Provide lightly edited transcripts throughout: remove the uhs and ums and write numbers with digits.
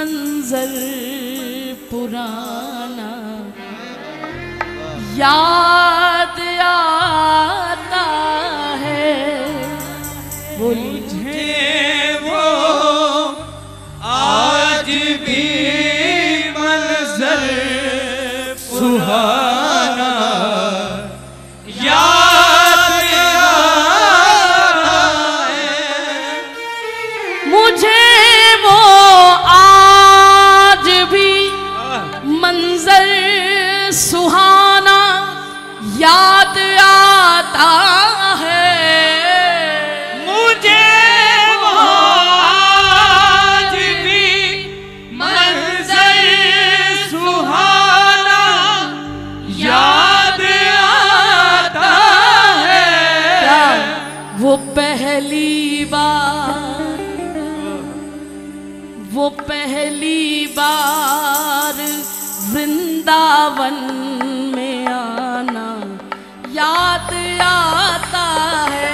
मंजर पुराना याद आता है। मुझे वो आज भी मंजर सुहाना याद आता है। मुझे वो आज भी मंजर सुहाना याद आता है। मुझे वो आज भी मंजर सुहाना याद आता है। क्या वो पहली बार वृंदावन में आना याद आता है।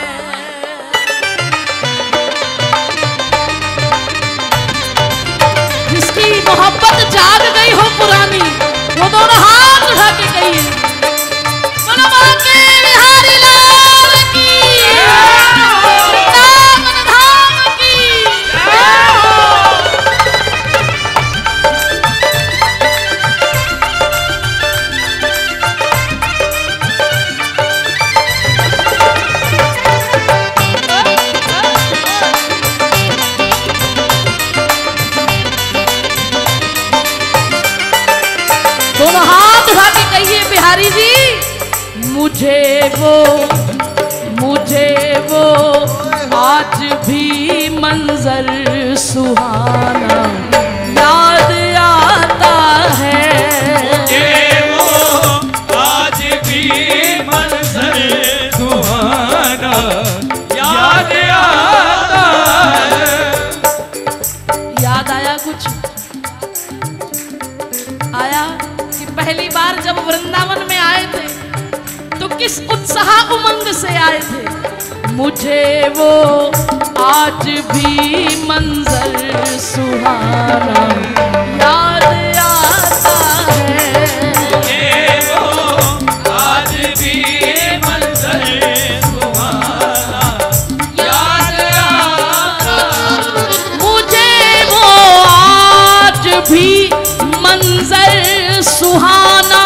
जिसकी मोहब्बत जाग गई हो पुरानी, वो दोनों हाथ उठा के कहिए बोलो बांके बिहारी लाल की, वृंदावन धाम की। दोनों हाथ उठा के कहिए बिहारी जी, मुझे वो आज भी मंजर सुहाना याद आता है। मुझे वो आज भी मंजर सुहाना याद आता है। याद आया कुछ आया कि पहली बार जब वृंदावन में आए थे तो किस उत्साह उमंग से आए थे। मुझे वो आज भी मंजर सुहाना याद आता है। मुझे वो आज भी मंजर सुहाना याद आता है। मुझे वो आज भी मंजर सुहाना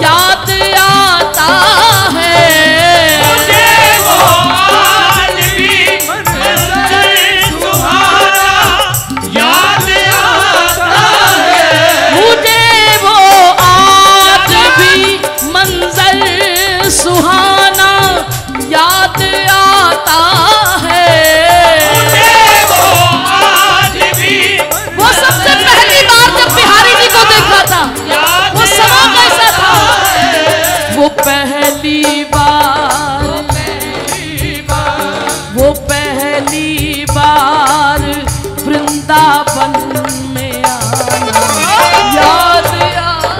याद आता है। मुझे वो आज भी मंजर सुहाना याद आता है। मुझे वो आज भी मंजर सुहाना याद आता है। मुझे वो आज भी वो सबसे पहली बार जब बिहारी जी को देखा था वो समा कैसा था। वो पहली बार वृंदावन में आना याद आता।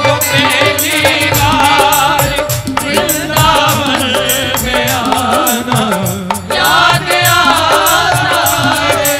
वो पहली बार वृंदावन में आना याद आता है।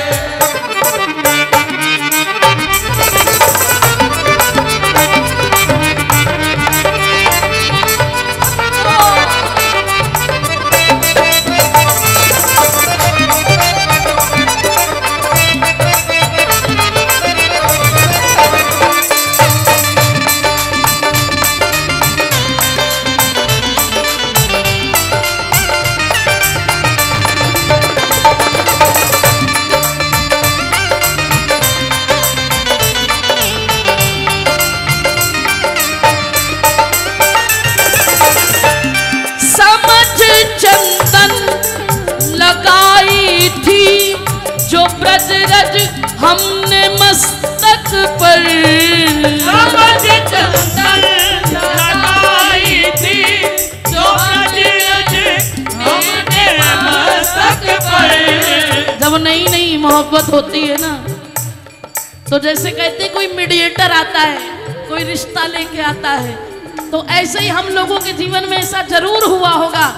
हमने मस्तक पर समझ चंदन लगाई थी जो हमने मस्तक पर। जब नई नई मोहब्बत होती है ना तो जैसे कहते कोई मीडिएटर आता है, कोई रिश्ता लेके आता है, तो ऐसे ही हम लोगों के जीवन में ऐसा जरूर हुआ होगा।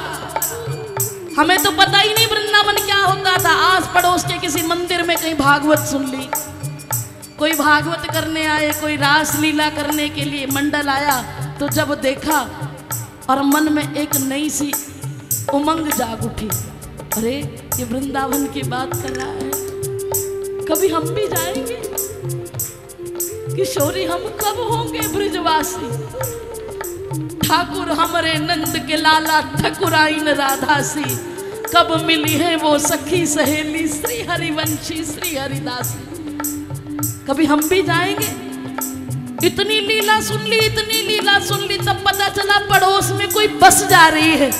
हमें तो पता ही नहीं वृंदावन क्या होता था, आस पड़ोस के किसी मंदिर में कहीं भागवत सुन ली, कोई भागवत करने आए, कोई रास लीला करने के लिए मंडल आया, तो जब देखा और मन में एक नई सी उमंग जाग उठी, अरे ये वृंदावन की बात कर रहा है, कभी हम भी जाएंगे, किशोरी हम कब होंगे ब्रजवासी, ठाकुर हमारे नंद के लाला ठकुराइन राधासी, कब मिली है वो सखी सहेली श्री हरिवंशी श्री हरिदासी, कभी हम भी जाएंगे। इतनी लीला सुन ली, इतनी लीला सुन ली, तब पता चला पड़ोस में कोई बस जा रही है,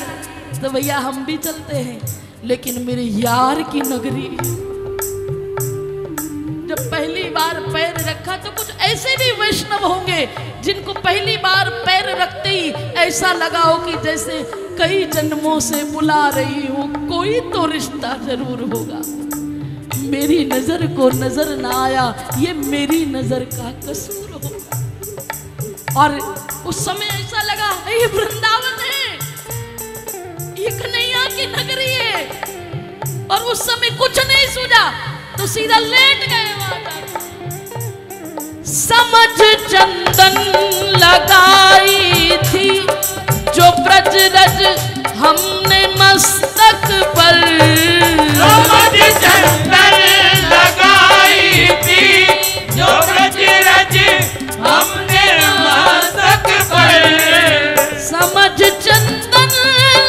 तो भैया हम भी चलते हैं, लेकिन मेरे यार की नगरी। जब पहली बार पैर रखा तो कुछ ऐसे भी वैष्णव होंगे जिनको पहली बार पैर रखते ही ऐसा लगा हो कि जैसे कई जन्मों से बुला रही हूं, कोई तो रिश्ता जरूर होगा। मेरी नजर को नजर ना आया, ये मेरी नजर का कसूर होगा। और उस समय ऐसा लगा ये वृंदावन है, ये कन्हैया की नगरी है, और उस समय कुछ नहीं सूझा तो सीधा लेट गए वहां जाकर। समझ चंदन लगाई थी जो ब्रज रज हमने मस्तक पर, समझ चंदन लगाई थी जो ब्रज रज हमने मस्तक पर, समझ चंदन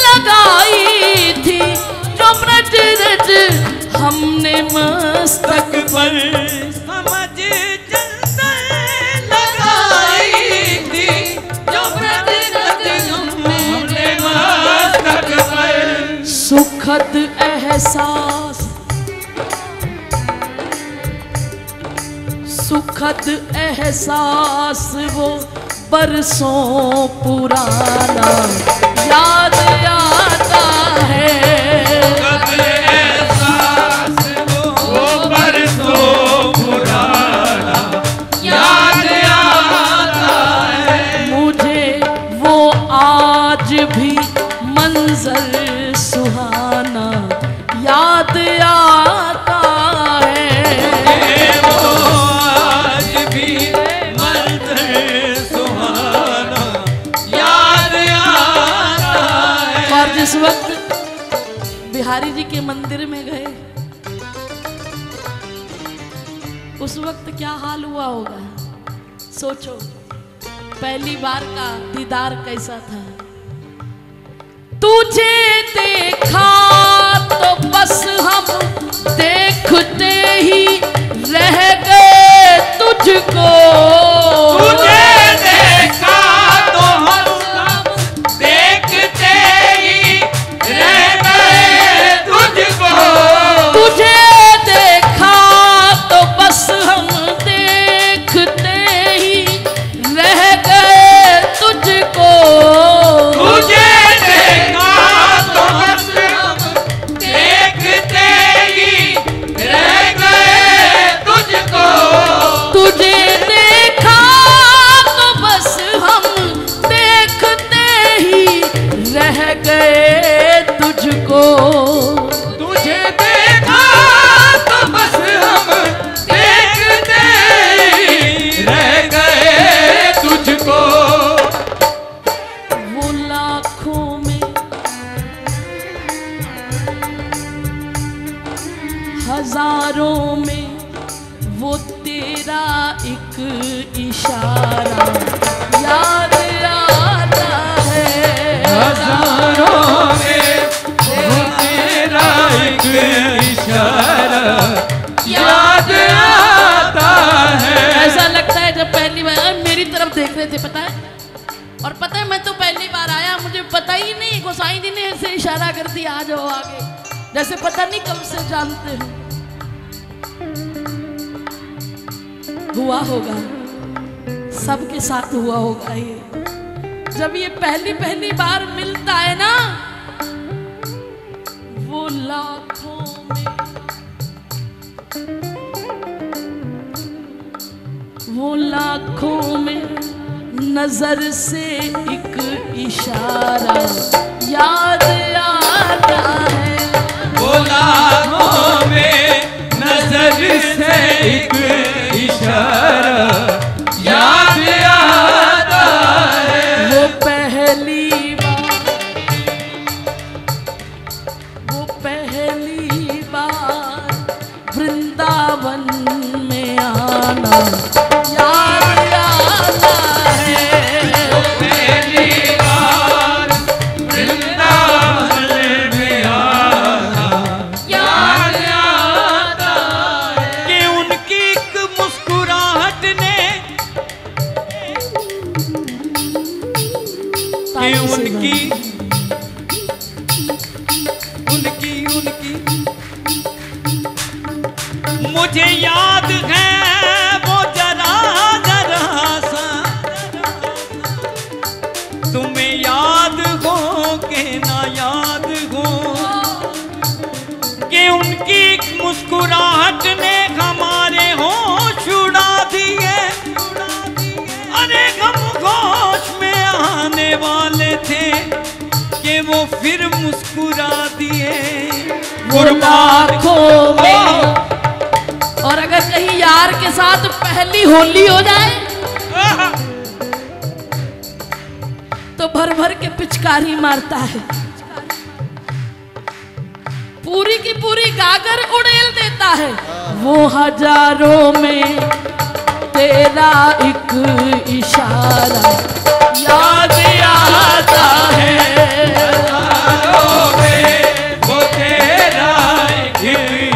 लगाई थी जो ब्रज रज हमने मस्तक पर, समझ चंदन लगाई थी जो ब्रज रज हमने मस्तक पर, सुखद एहसास, सुखद एहसास वो बरसों पुराना याद आता है, कब एहसास वो बरसों पुराना याद आता है, मुझे वो आज भी मंजर सुहाना याद आता है, वो आज भी मंजर सुहाना याद आता है। और जिस वक्त बिहारी जी के मंदिर में गए उस वक्त क्या हाल हुआ होगा, सोचो। पहली बार का दीदार कैसा था, तुझे देखा तो बस हम देखते ही रह गए तुझको, तुझे देखा तो हम देखते ही रह गए तुझको, तुझे देखा तो बस हम देखते ही रह गए तुझको, तुझे देखा तो बस हम देखते ही रह गए तुझको, तुझे देखा तो बस हम देखते ही रह गए तुझको, तुझे देखा तो बस हम देखते ही रह गए तुझको, वो लाखों में हजारों में वो तेरा एक इशारा याद आता है, हजारों में वो तेरा एक इशारा याद आता है। ऐसा लगता है जब पहली बार मेरी तरफ देख रहे थे, पता है, और पता है मैं तो पहली बार आया, मुझे पता ही नहीं, गोसाई जी ने ऐसे इशारा कर दिया आ जाओ आगे, जैसे पता नहीं कब से जानते हो। हुआ होगा, सबके साथ हुआ होगा ये, जब ये पहली पहली बार मिलता है ना, वो लाखों में, वो लाखों में नजर से एक इशारा याद आता है, वो लाखों एक इशारा याद आता है। वो पहली बार वृंदावन में आना याद आता है। पहली बार वृंदावन में आना याद आता है। कि उनकी एक मुस्कुराहट ने कि उनकी मुझे याद है वो जरा जरा सा, तुम्हें याद हो के ना याद हो, कि उनकी एक मुस्कुराहट ने हमारे होश उड़ा दिए। अरे गम होश में आने वाले थे कि वो फिर मुस्कुरा दिए। गुरबाखों में और अगर कहीं यार के साथ पहली होली हो जाए तो भर भर के पिचकारी मारता है, पूरी की पूरी गागर उड़ेल देता है। वो हजारों में तेरा एक इशारा याद आता है। हजारों में वो तेरा एक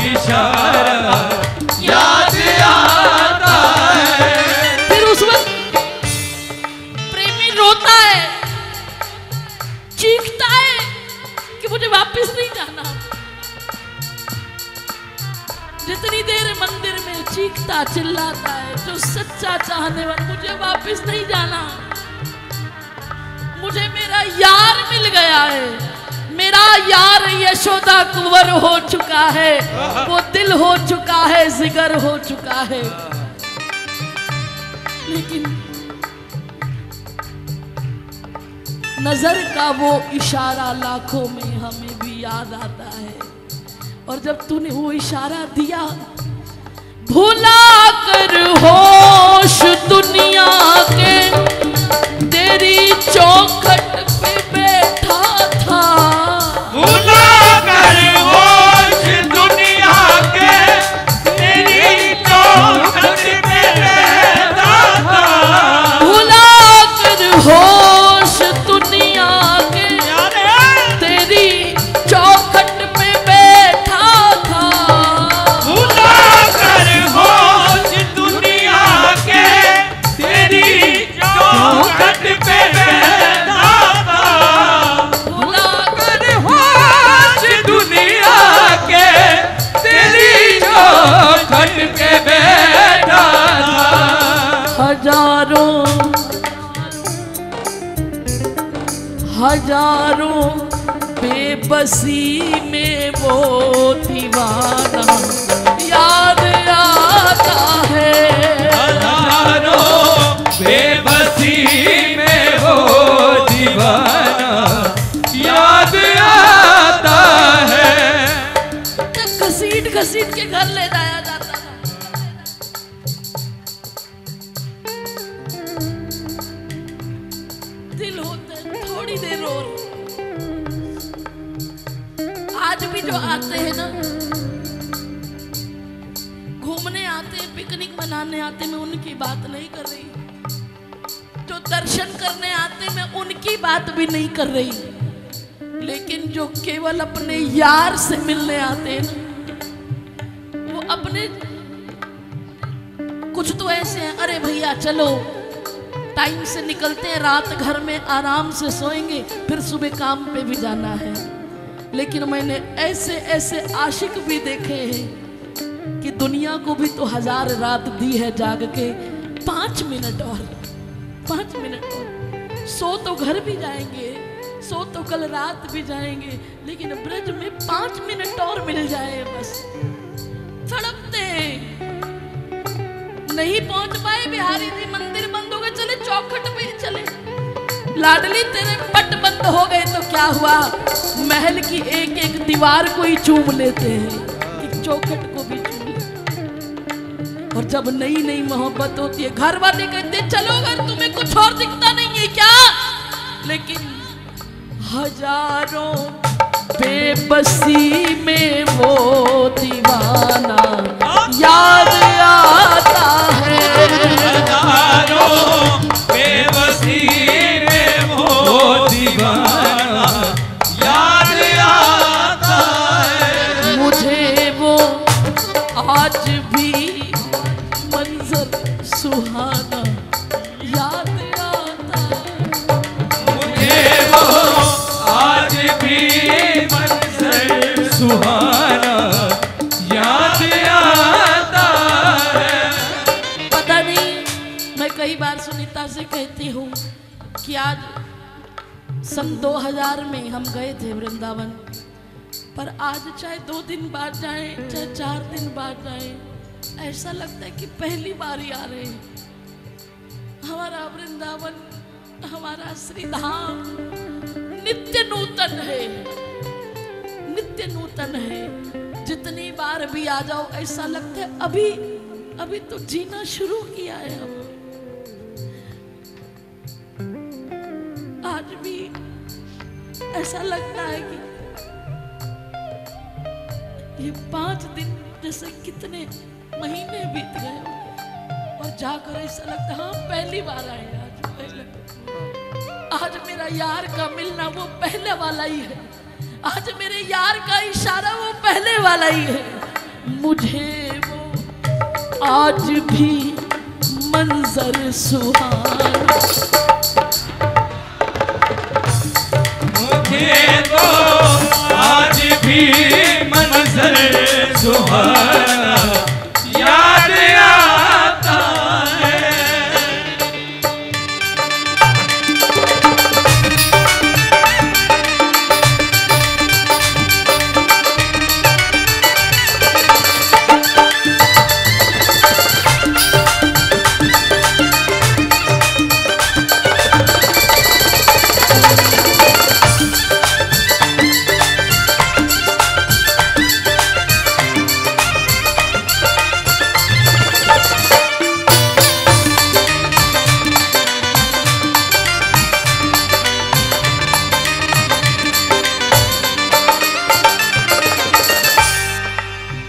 इशारा याद आता है। फिर उस वक्त प्रेमी रोता है, चीखता है कि मुझे वापस नहीं जाना। जितनी देर मंदिर में चीखता चिल्लाता है जो सच्चा चाहने वाला, मुझे वापस नहीं जाना, मुझे मेरा यार मिल गया है, मेरा यार यशोदा कुंवर हो चुका है, वो दिल हो चुका है, जिगर हो चुका है। लेकिन नजर का वो इशारा लाखों में हमें भी याद आता है। और जब तूने वो इशारा दिया, भुला कर होश दुनिया के तेरी चौखट पे बैठा था। भुला कर होश दुनिया के तेरी चौखट पे बैठा था। भुला कर होश दुनिया के तेरी चौखट पे बैठा था। भुला कर होश दुनिया के तेरी चौखट पे बैठा था। भुला कर होश दुनिया के तेरी चौखट पे बैठा था। हजारों बेबसी में वो दीवाना याद आता है। हजारों बेबसी में वो दीवाना याद आता है। घसीट घसीट के घर ले जाया जाता था। दिल होते थोड़ी देर और आज भी जो आते हैं ना, घूमने आते हैं, पिकनिक मनाने आते, मैं उनकी बात नहीं कर रही। जो दर्शन करने आते, मैं उनकी बात भी नहीं कर रही। लेकिन जो केवल अपने यार से मिलने आते हैं ना, वो अपने कुछ तो ऐसे हैं, अरे भैया चलो टाइम से निकलते हैं, रात घर में आराम से सोएंगे, फिर सुबह काम पे भी जाना है। लेकिन मैंने ऐसे ऐसे आशिक भी देखे हैं कि दुनिया को भी तो 1000 रात दी है जाग के, 5 मिनट और 5 मिनट और सो तो घर भी जाएंगे, सो तो कल रात भी जाएंगे, लेकिन ब्रज में 5 मिनट और मिल जाए बस तड़पते हैं। नहीं पहुंच पाए, बिहारी जी मंदिर बंद हो गए, चले चौखट पे चले। लाडली तेरे पट बंद हो गए तो क्या हुआ, महल की एक एक दीवार को ही चूम लेते हैं, एक चौखट को भी चूम लेते। जब नई नई मोहब्बत होती है, घर वाले कहते चलो अगर तुम्हें कुछ और दिखता नहीं है क्या, लेकिन हजारों बेबसी में वो दीवाना याद आता है। हजारों बेबसी में वो दीवाना याद आता है। मुझे वो आज भी मंजर सुहाना याद आता है। मुझे वो आज भी मंजर सुहाना याद आता है। पता नहीं, मैं कई बार सुनीता से कहती हूँ कि आज सन 2000 में हम गए थे वृंदावन, पर आज चाहे 2 दिन बाद जाए चाहे 4 दिन बाद जाए, ऐसा लगता है कि पहली बार ही आ रहे हैं। हमारा वृंदावन, हमारा श्रीधाम नित्य नूतन है, नित्य नूतन है। जितनी बार भी आ जाओ ऐसा लगता है अभी अभी तो जीना शुरू किया है हम। आज भी ऐसा लगता है कि ये 5 दिन जैसे कितने महीने बीत गए होंगे, और जाकर ऐसा लगता है हाँ पहली बार आए आज। आज मेरा यार का मिलना वो पहले वाला ही है, आज मेरे यार का इशारा वो पहले वाला ही है। मुझे वो आज भी मंजर सुहाना, मुझे तो आज भी मंजर सुहाना याद आता है।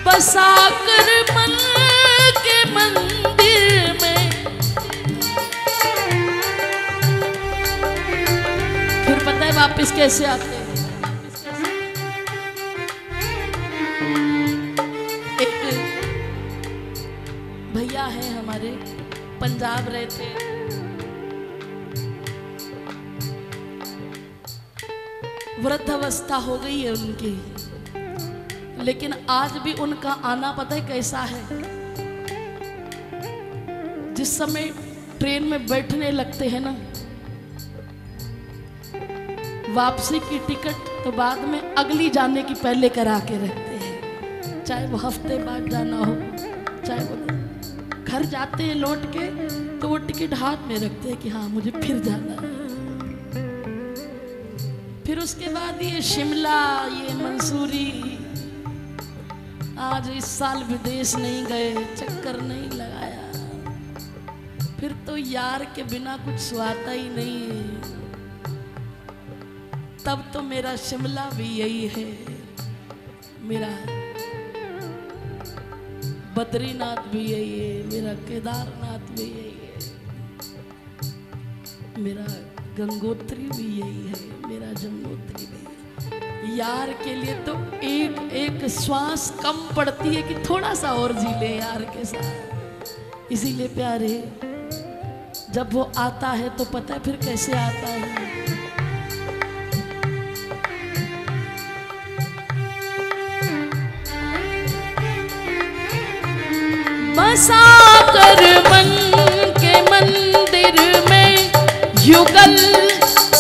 बसाकर मन के मंदिर में, फिर पता है वापस कैसे आते हैं। एक भैया है हमारे, पंजाब रहते हैं, वृद्धावस्था हो गई है उनकी, लेकिन आज भी उनका आना पता है कैसा है। जिस समय ट्रेन में बैठने लगते हैं ना, वापसी की टिकट तो बाद में अगली जाने की पहले करा के रखते हैं, चाहे वो हफ्ते बाद जाना हो, चाहे वो घर जाते हैं लौट के तो वो टिकट हाथ में रखते हैं कि हाँ मुझे फिर जाना है। फिर उसके बाद ये शिमला, ये मंसूरी, आज इस साल विदेश नहीं गए, चक्कर नहीं लगाया, फिर तो यार के बिना कुछ सुहाता ही नहीं है। तब तो मेरा शिमला भी यही है, मेरा बद्रीनाथ भी यही है, मेरा केदारनाथ भी यही है, मेरा गंगोत्री भी यही है, मेरा जमुनोत्री भी। यार के लिए तो एक एक श्वास कम पड़ती है कि थोड़ा सा और जी ले यार के साथ। इसीलिए प्यारे, जब वो आता है तो पता है फिर कैसे आता है। बसाकर मन के मंदिर में युगल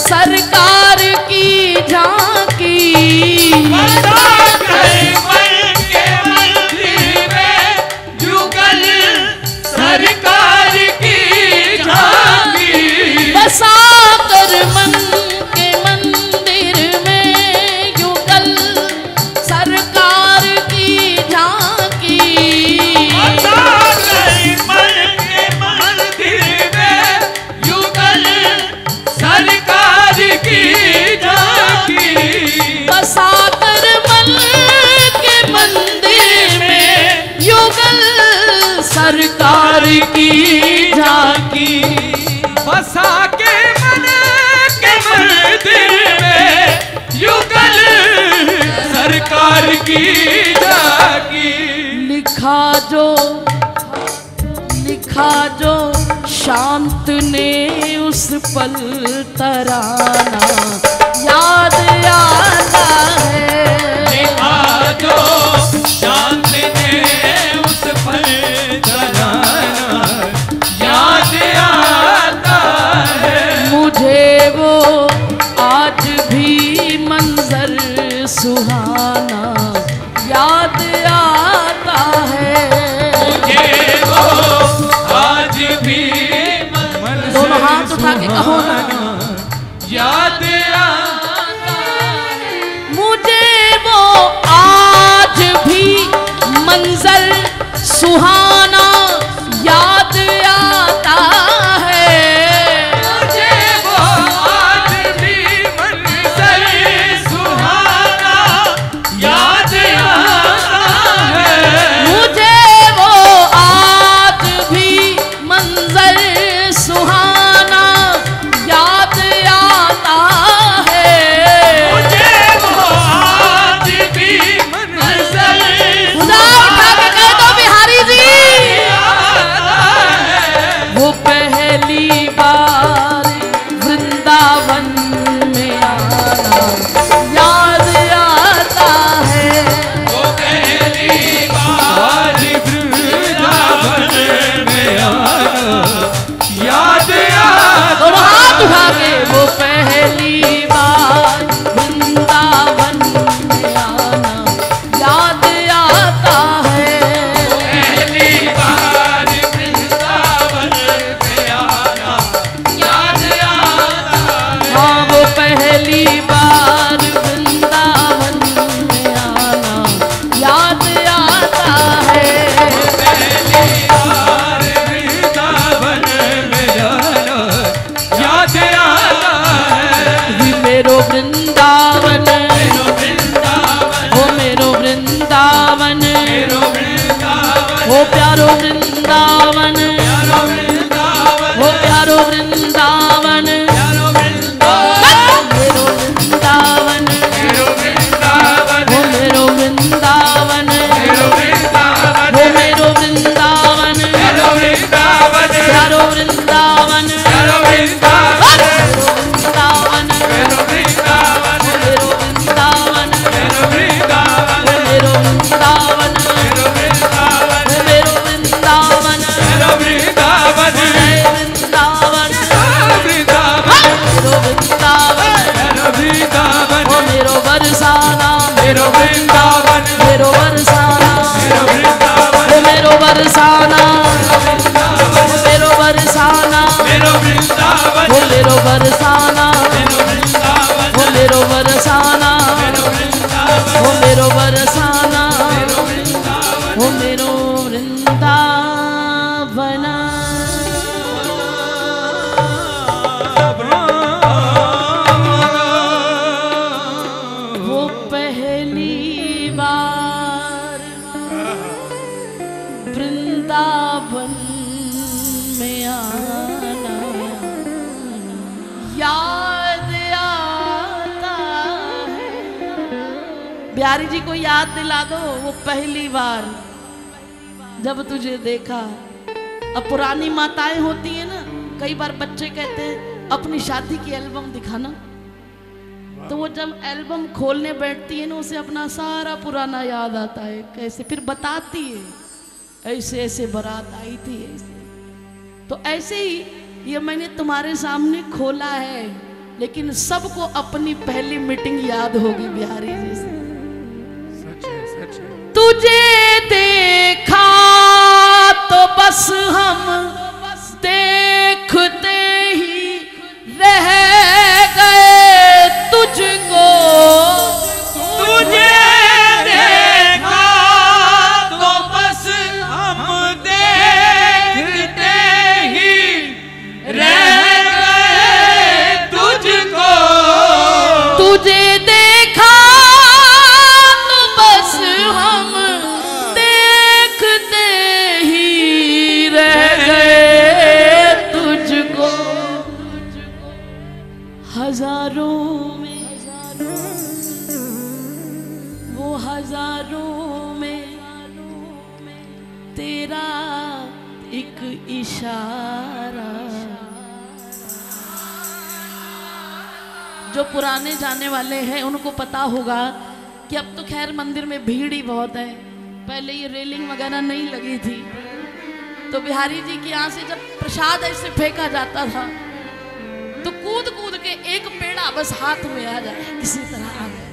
सरकार की झांकी, बसाकर मन के मंदिर में युगल सरकार की झांकी, बसाकर मन के मंदिर में युगल सरकार की झांकी, बसाकर सरकार की झांकी। बसा के मन के मंदिर में युगल सरकार की झांकी। लिखा जो शांत ने उस पल तराना याद आता है। लिखा जो शांत ने उस पल तराना याद आता है। मुझे वो आज भी मंजर सुहाना याद आता है। मुझे वो आज भी दोनों हाथ उठा के कहो ना, याद आता है। मुझे वो आज भी मंजर सुहाना याद आता है। मुझे वो आज भी मंजर सुहाना याद आता है। मुझे वो आज भी मंजर सुहाना याद आता है। मुझे वो आज भी मंजर खुदा उठा के कह दो बिहारी जी। वो पहली बार वृंदावन में आना याद आता है। वो पहली बार वृंदावन में आना याद आता। दोनों हाथ उठा के वो पहली बार वृंदावन में आना याद आता है। पहली बार वृंदावन में आना याद आता है। हाँ वो पहली बार वृंदावन में आना याद आता है। पहली बार वृंदावन में जाना याद आता है। भी मेरो वृंदावन मेरो वृंदावन हो मेरो वृंदावन मेरो वृंदावन हो प्यारो वृंदावन प्यारो वृंदावन हो प्यारो वृंदावन प्यारो वृंदावन मेरो वृंदावन मेरो वृंदावन हो मेरो वृंदावन मेरो वृंदावन हो मेरो वृंदावन मेरो वृंदावन प्यारो वृंदावन प्यारो वृंदावन वृंदावन मेरो वृंदावन मेरो वृंदावन मेरो वृंदावन मेरो वृंदावन मेरो वृंदावन मेरो वृंदावन मेरो वृंदावन जय वृंदावन वृंदावन मेरो वृंदावन मेरो वृंदावन हो मेरो बरसाना मेरो वृंदावन मेरो बरसाना मेरो वृंदावन हो मेरो बरसाना मेरो बरसाना मेरो वृंदावन हो मेरो बरसाना मेरो वृंदावन हो मेरो बरसाना मेरो वृंदावन हो मेरो बरसाना मेरो वृंदावन हो मेरो वृंदावन। वो पहली बार वृंदावन में आना याद आता है। बिहारी जी को याद दिला दो वो पहली बार जब तुझे देखा। अब पुरानी माताएं होती है ना, कई बार बच्चे कहते हैं अपनी शादी की एल्बम दिखाना, तो वो जब एल्बम खोलने बैठती है ना उसे अपना सारा पुराना याद आता है। कैसे फिर बताती है ऐसे ऐसे बारात आई थी ऐसे। तो ऐसे ही ये मैंने तुम्हारे सामने खोला है, लेकिन सबको अपनी पहली मीटिंग याद होगी बिहारी जी से। तुझे देखा तो बस हम देखते ही रह गए तुझको। तुझे देखा तो बस हम देखते ही रह गए तुझको। तुझे देखा तो बस हम देखते तेरा एक इशारा। जो पुराने जाने वाले हैं उनको पता होगा कि अब तो खैर मंदिर में भीड़ ही बहुत है, पहले ये रेलिंग वगैरह नहीं लगी थी, तो बिहारी जी के यहाँ से जब प्रसाद ऐसे फेंका जाता था तो कूद कूद के एक पेड़ा बस हाथ में आ जाए, किसी तरह आ जाए,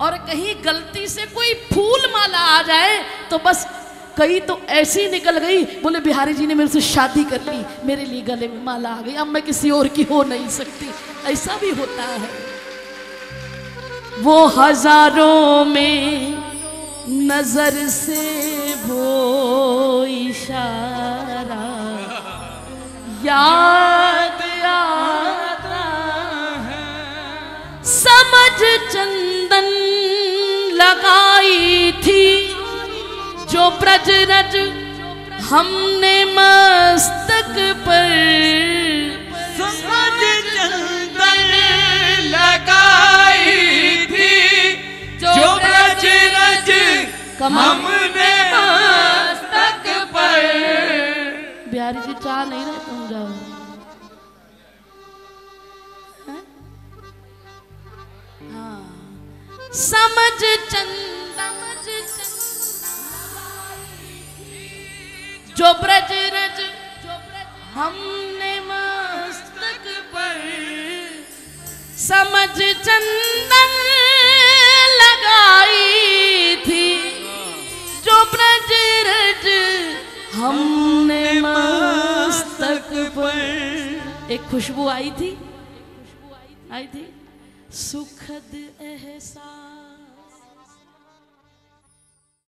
और कहीं गलती से कोई फूल माला आ जाए तो बस कई तो ऐसी निकल गई, बोले बिहारी जी ने मेरे से शादी कर ली, मेरे लिए गले में माला आ गई, अब मैं किसी और की हो नहीं सकती। ऐसा भी होता है। वो हजारों में नजर से वो इशारा याद आता है, समझ चंदन लगाई थी जो ब्रज रज हमने मस्तक पर, समझ चंदन लगाई थी जो ब्रज रज हमने मस्तक पर। बिहारी जी चाह नहीं रहे तुम जाओ, हाँ। समझ चंदन जो ब्रज रज हमने मस्तक पर, समझ चंदन लगाई थी जो ब्रज रज हमने मस्तक पर। एक खुशबू आई थी, सुखद एहसास